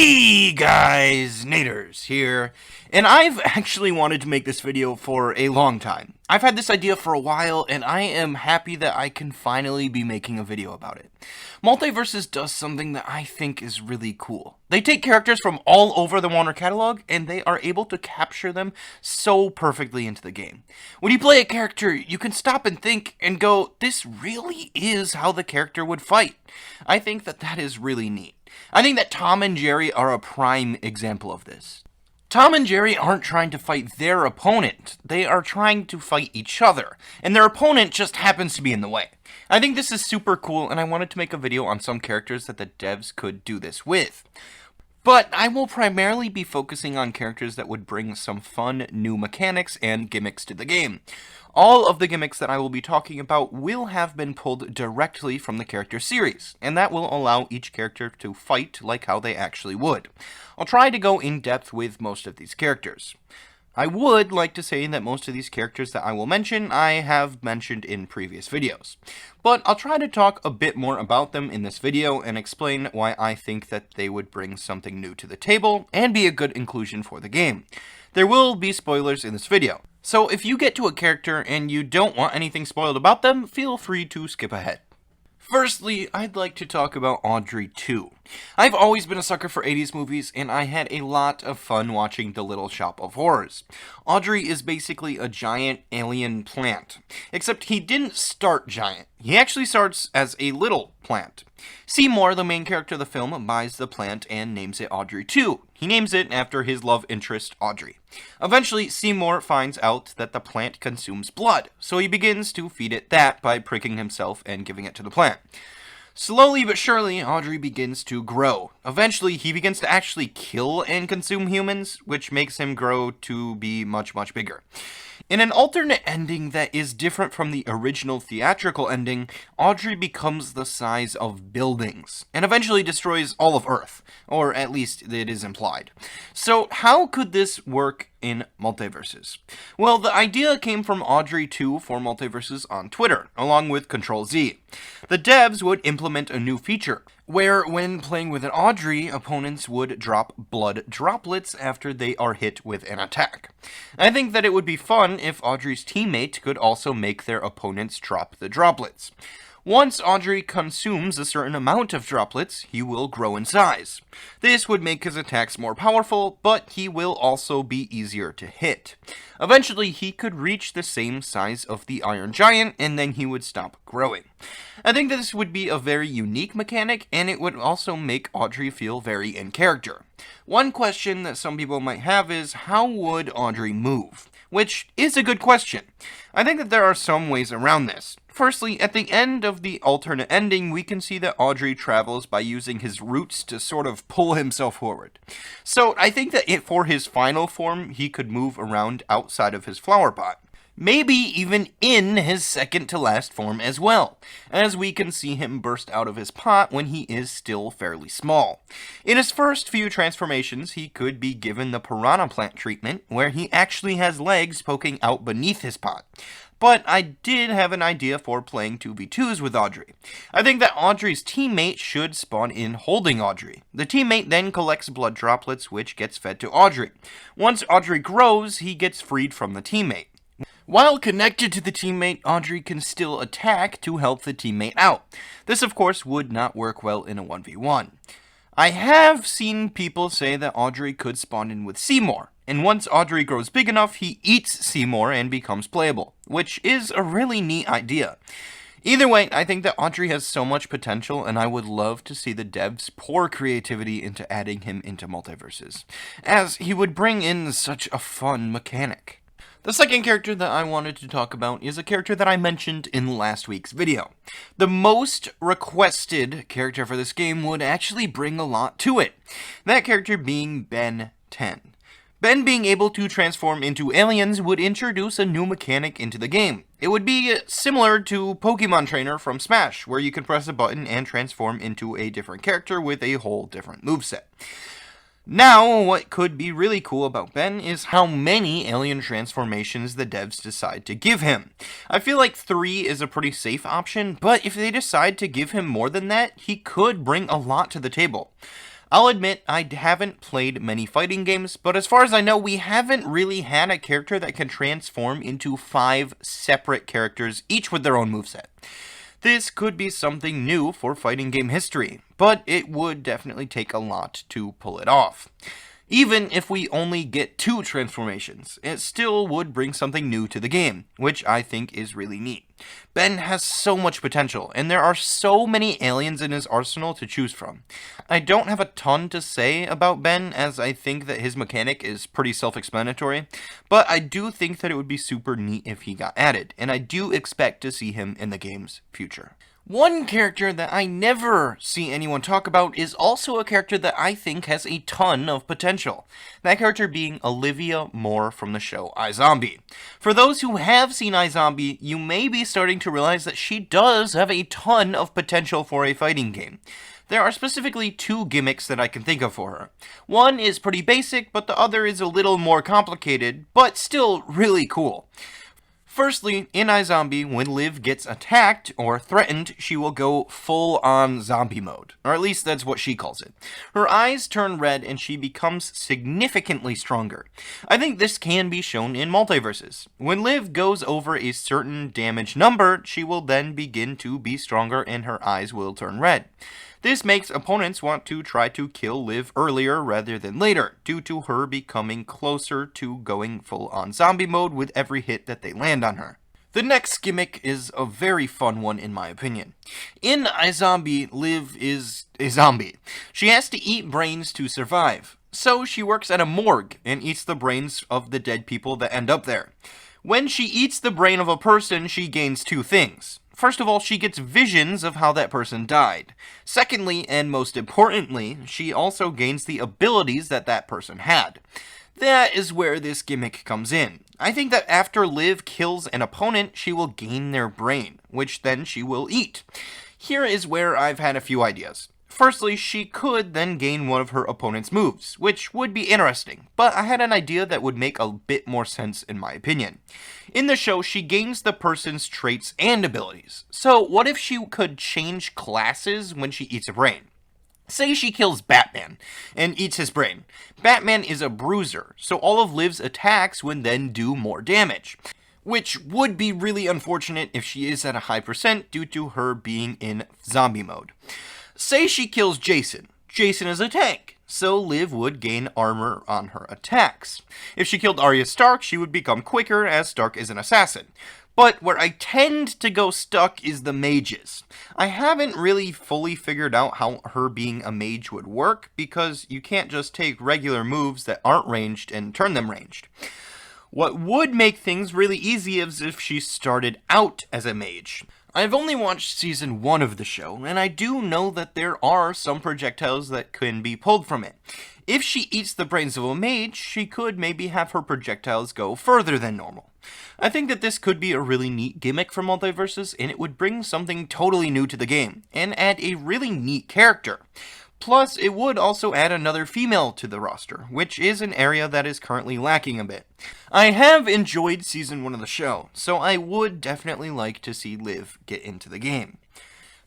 Hey guys, Naterz here, and I've actually wanted to make this video for a long time. I've had this idea for a while, and I am happy that I can finally be making a video about it. MultiVersus does something that I think is really cool. They take characters from all over the Warner catalog, and they are able to capture them so perfectly into the game. When you play a character, you can stop and think and go, this really is how the character would fight. I think that is really neat. I think that Tom and Jerry are a prime example of this. Tom and Jerry aren't trying to fight their opponent, they are trying to fight each other, and their opponent just happens to be in the way. I think this is super cool, and I wanted to make a video on some characters that the devs could do this with. But I will primarily be focusing on characters that would bring some fun new mechanics and gimmicks to the game. All of the gimmicks that I will be talking about will have been pulled directly from the character series, and that will allow each character to fight like how they actually would. I'll try to go in depth with most of these characters. I would like to say that most of these characters that I will mention, I have mentioned in previous videos. But I'll try to talk a bit more about them in this video and explain why I think that they would bring something new to the table and be a good inclusion for the game. There will be spoilers in this video, so if you get to a character and you don't want anything spoiled about them, feel free to skip ahead. Firstly, I'd like to talk about Audrey 2. I've always been a sucker for 80s movies, and I had a lot of fun watching The Little Shop of Horrors. Audrey is basically a giant alien plant, except he didn't start giant. He actually starts as a little plant. Seymour, the main character of the film, buys the plant and names it Audrey 2. He names it after his love interest, Audrey. Eventually, Seymour finds out that the plant consumes blood, so he begins to feed it that by pricking himself and giving it to the plant. Slowly but surely, Audrey begins to grow. Eventually, he begins to actually kill and consume humans, which makes him grow to be much, much bigger. In an alternate ending that is different from the original theatrical ending, Audrey becomes the size of buildings, and eventually destroys all of Earth, or at least it is implied. So how could this work in MultiVersus? Well, the idea came from Audrey 2 for MultiVersus on Twitter, along with Control-Z. The devs would implement a new feature, where when playing with an Audrey, opponents would drop blood droplets after they are hit with an attack. I think that it would be fun if Audrey's teammate could also make their opponents drop the droplets. Once Audrey consumes a certain amount of droplets, he will grow in size. This would make his attacks more powerful, but he will also be easier to hit. Eventually, he could reach the same size of the Iron Giant, and then he would stop growing. I think that this would be a very unique mechanic, and it would also make Audrey feel very in character. One question that some people might have is, how would Audrey move? Which is a good question. I think that there are some ways around this. Firstly, at the end of the alternate ending, we can see that Audrey travels by using his roots to sort of pull himself forward. So I think that for his final form, he could move around outside of his flower pot. Maybe even in his second to last form as well, as we can see him burst out of his pot when he is still fairly small. In his first few transformations, he could be given the piranha plant treatment, where he actually has legs poking out beneath his pot. But I did have an idea for playing 2v2s with Audrey. I think that Audrey's teammate should spawn in holding Audrey. The teammate then collects blood droplets, which gets fed to Audrey. Once Audrey grows, he gets freed from the teammate. While connected to the teammate, Audrey can still attack to help the teammate out. This, of course, would not work well in a 1v1. I have seen people say that Audrey could spawn in with Seymour, and once Audrey grows big enough, he eats Seymour and becomes playable, which is a really neat idea. Either way, I think that Audrey has so much potential, and I would love to see the devs pour creativity into adding him into MultiVersus, as he would bring in such a fun mechanic. The second character that I wanted to talk about is a character that I mentioned in last week's video. The most requested character for this game would actually bring a lot to it. That character being Ben 10. Ben being able to transform into aliens would introduce a new mechanic into the game. It would be similar to Pokemon Trainer from Smash, where you can press a button and transform into a different character with a whole different moveset. Now, what could be really cool about Ben is how many alien transformations the devs decide to give him. I feel like 3 is a pretty safe option, but if they decide to give him more than that, he could bring a lot to the table. I'll admit I haven't played many fighting games, but as far as I know, we haven't really had a character that can transform into 5 separate characters, each with their own moveset. This could be something new for fighting game history, but it would definitely take a lot to pull it off. Even if we only get 2 transformations, it still would bring something new to the game, which I think is really neat. Ben has so much potential, and there are so many aliens in his arsenal to choose from. I don't have a ton to say about Ben, as I think that his mechanic is pretty self-explanatory, but I do think that it would be super neat if he got added, and I do expect to see him in the game's future. One character that I never see anyone talk about is also a character that I think has a ton of potential. That character being Olivia Moore from the show iZombie. For those who have seen iZombie, you may be starting to realize that she does have a ton of potential for a fighting game. There are specifically 2 gimmicks that I can think of for her. One is pretty basic, but the other is a little more complicated, but still really cool. Firstly, in iZombie, when Liv gets attacked or threatened, she will go full-on zombie mode. Or at least that's what she calls it. Her eyes turn red and she becomes significantly stronger. I think this can be shown in MultiVersus. When Liv goes over a certain damage number, she will then begin to be stronger and her eyes will turn red. This makes opponents want to try to kill Liv earlier rather than later, due to her becoming closer to going full-on zombie mode with every hit that they land on her. The next gimmick is a very fun one in my opinion. In iZombie, Liv is a zombie. She has to eat brains to survive. So she works at a morgue and eats the brains of the dead people that end up there. When she eats the brain of a person, she gains 2 things. First of all, she gets visions of how that person died. Secondly, and most importantly, she also gains the abilities that that person had. That is where this gimmick comes in. I think that after Liv kills an opponent, she will gain their brain, which then she will eat. Here is where I've had a few ideas. Firstly, she could then gain one of her opponent's moves, which would be interesting, but I had an idea that would make a bit more sense in my opinion. In the show, she gains the person's traits and abilities. So what if she could change classes when she eats a brain? Say she kills Batman and eats his brain. Batman is a bruiser, so all of Liv's attacks would then do more damage, which would be really unfortunate if she is at a high percent due to her being in zombie mode. Say she kills Jason. Jason is a tank, so Liv would gain armor on her attacks. If she killed Arya Stark, she would become quicker, as Stark is an assassin. But where I tend to go stuck is the mages. I haven't really fully figured out how her being a mage would work, because you can't just take regular moves that aren't ranged and turn them ranged. What would make things really easy is if she started out as a mage. I've only watched season 1 of the show, and I do know that there are some projectiles that can be pulled from it. If she eats the brains of a mage, she could maybe have her projectiles go further than normal. I think that this could be a really neat gimmick for MultiVersus, and it would bring something totally new to the game, and add a really neat character. Plus, it would also add another female to the roster, which is an area that is currently lacking a bit. I have enjoyed season 1 of the show, so I would definitely like to see Liv get into the game.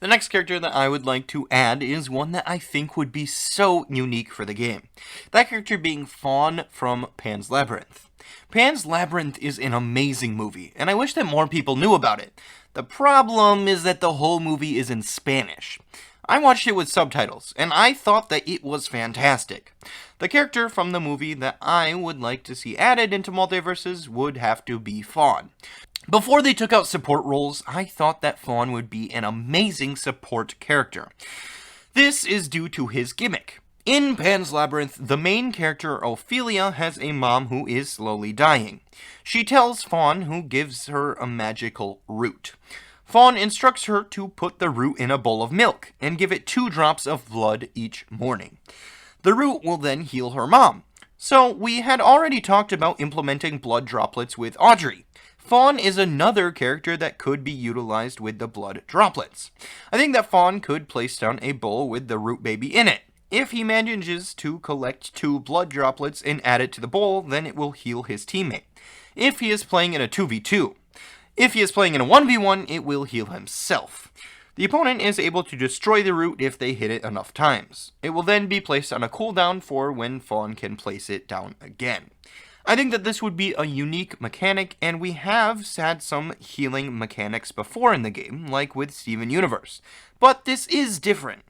The next character that I would like to add is one that I think would be so unique for the game. That character being Fawn from Pan's Labyrinth. Pan's Labyrinth is an amazing movie, and I wish that more people knew about it. The problem is that the whole movie is in Spanish. I watched it with subtitles, and I thought that it was fantastic. The character from the movie that I would like to see added into MultiVersus would have to be Fawn. Before they took out support roles, I thought that Fawn would be an amazing support character. This is due to his gimmick. In Pan's Labyrinth, the main character Ophelia has a mom who is slowly dying. She tells Fawn, who gives her a magical root. Fawn instructs her to put the root in a bowl of milk and give it 2 drops of blood each morning. The root will then heal her mom. So we had already talked about implementing blood droplets with Audrey. Fawn is another character that could be utilized with the blood droplets. I think that Fawn could place down a bowl with the root baby in it. If he manages to collect 2 blood droplets and add it to the bowl, then it will heal his teammate. If he is playing in a 2v2. If he is playing in a 1v1, it will heal himself. The opponent is able to destroy the root if they hit it enough times. It will then be placed on a cooldown for when Fawn can place it down again. I think that this would be a unique mechanic, and we have had some healing mechanics before in the game, like with Steven Universe. But this is different.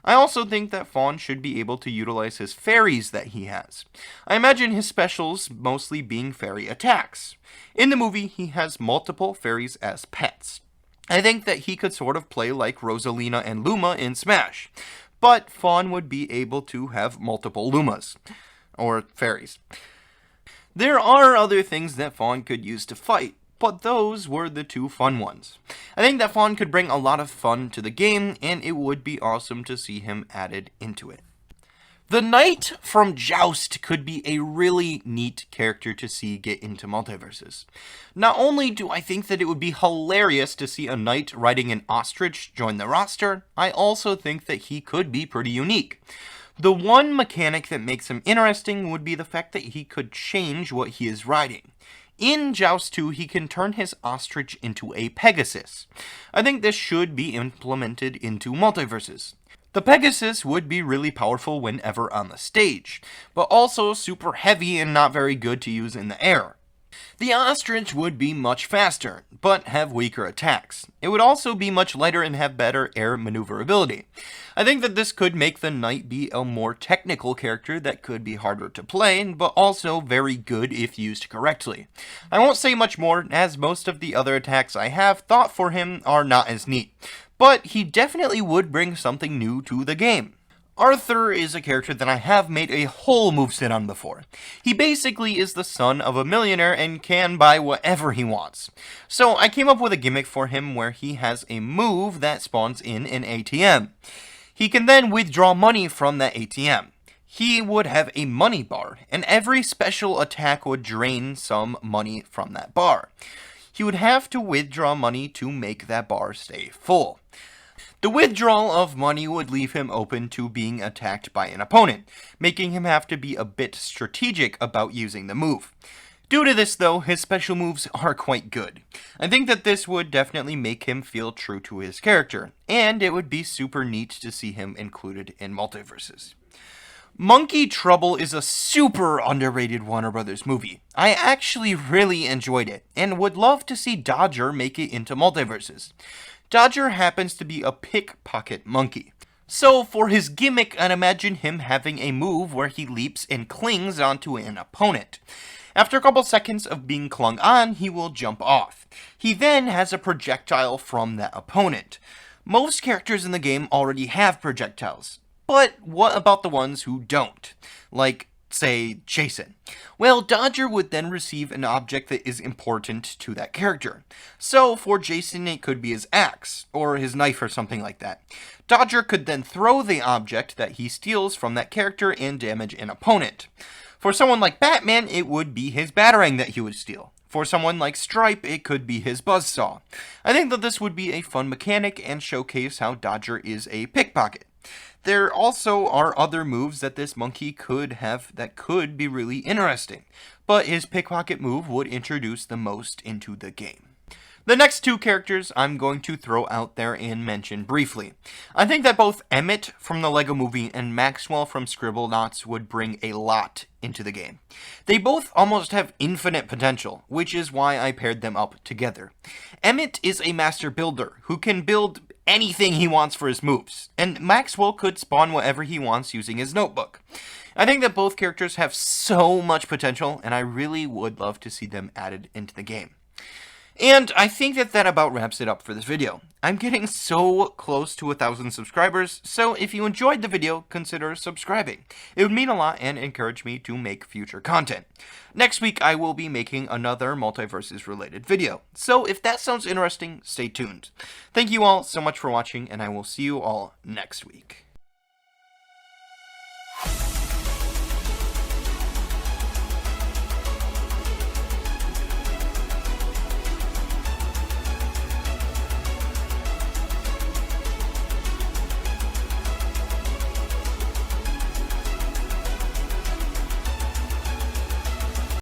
I also think that Fawn should be able to utilize his fairies that he has. I imagine his specials mostly being fairy attacks. In the movie, he has multiple fairies as pets. I think that he could sort of play like Rosalina and Luma in Smash, but Fawn would be able to have multiple Lumas, or fairies. There are other things that Fawn could use to fight, but those were the two fun ones. I think that Fawn could bring a lot of fun to the game, and it would be awesome to see him added into it. The Knight from Joust could be a really neat character to see get into MultiVersus. Not only do I think that it would be hilarious to see a knight riding an ostrich join the roster, I also think that he could be pretty unique. The one mechanic that makes him interesting would be the fact that he could change what he is riding. In Joust 2, he can turn his ostrich into a Pegasus. I think this should be implemented into MultiVersus. The Pegasus would be really powerful whenever on the stage, but also super heavy and not very good to use in the air. The ostrich would be much faster, but have weaker attacks. It would also be much lighter and have better air maneuverability. I think that this could make the knight be a more technical character that could be harder to play, but also very good if used correctly. I won't say much more, as most of the other attacks I have thought for him are not as neat, but he definitely would bring something new to the game. Arthur is a character that I have made a whole moveset on before. He basically is the son of a millionaire and can buy whatever he wants. So I came up with a gimmick for him where he has a move that spawns in an ATM. He can then withdraw money from that ATM. He would have a money bar, and every special attack would drain some money from that bar. He would have to withdraw money to make that bar stay full. The withdrawal of money would leave him open to being attacked by an opponent, making him have to be a bit strategic about using the move. Due to this though, his special moves are quite good. I think that this would definitely make him feel true to his character, and it would be super neat to see him included in MultiVersus. Monkey Trouble is a super underrated Warner Brothers movie. I actually really enjoyed it, and would love to see Dodger make it into MultiVersus. Dodger happens to be a pickpocket monkey. So for his gimmick, I'd imagine him having a move where he leaps and clings onto an opponent. After a couple seconds of being clung on, he will jump off. He then has a projectile from that opponent. Most characters in the game already have projectiles, but what about the ones who don't? Like, say, Jason. Well, Dodger would then receive an object that is important to that character. So, for Jason, it could be his axe, or his knife or something like that. Dodger could then throw the object that he steals from that character and damage an opponent. For someone like Batman, it would be his batarang that he would steal. For someone like Stripe, it could be his buzzsaw. I think that this would be a fun mechanic and showcase how Dodger is a pickpocket. There also are other moves that this monkey could have that could be really interesting, but his pickpocket move would introduce the most into the game. The next two characters I'm going to throw out there and mention briefly. I think that both Emmett from the Lego Movie and Maxwell from Scribblenauts would bring a lot into the game. They both almost have infinite potential, which is why I paired them up together. Emmett is a master builder who can build anything he wants for his moves, and Maxwell could spawn whatever he wants using his notebook. I think that both characters have so much potential, and I really would love to see them added into the game. And I think that about wraps it up for this video. I'm getting so close to 1,000 subscribers, so if you enjoyed the video, consider subscribing. It would mean a lot and encourage me to make future content. Next week, I will be making another MultiVersus related video, so if that sounds interesting, stay tuned. Thank you all so much for watching, and I will see you all next week.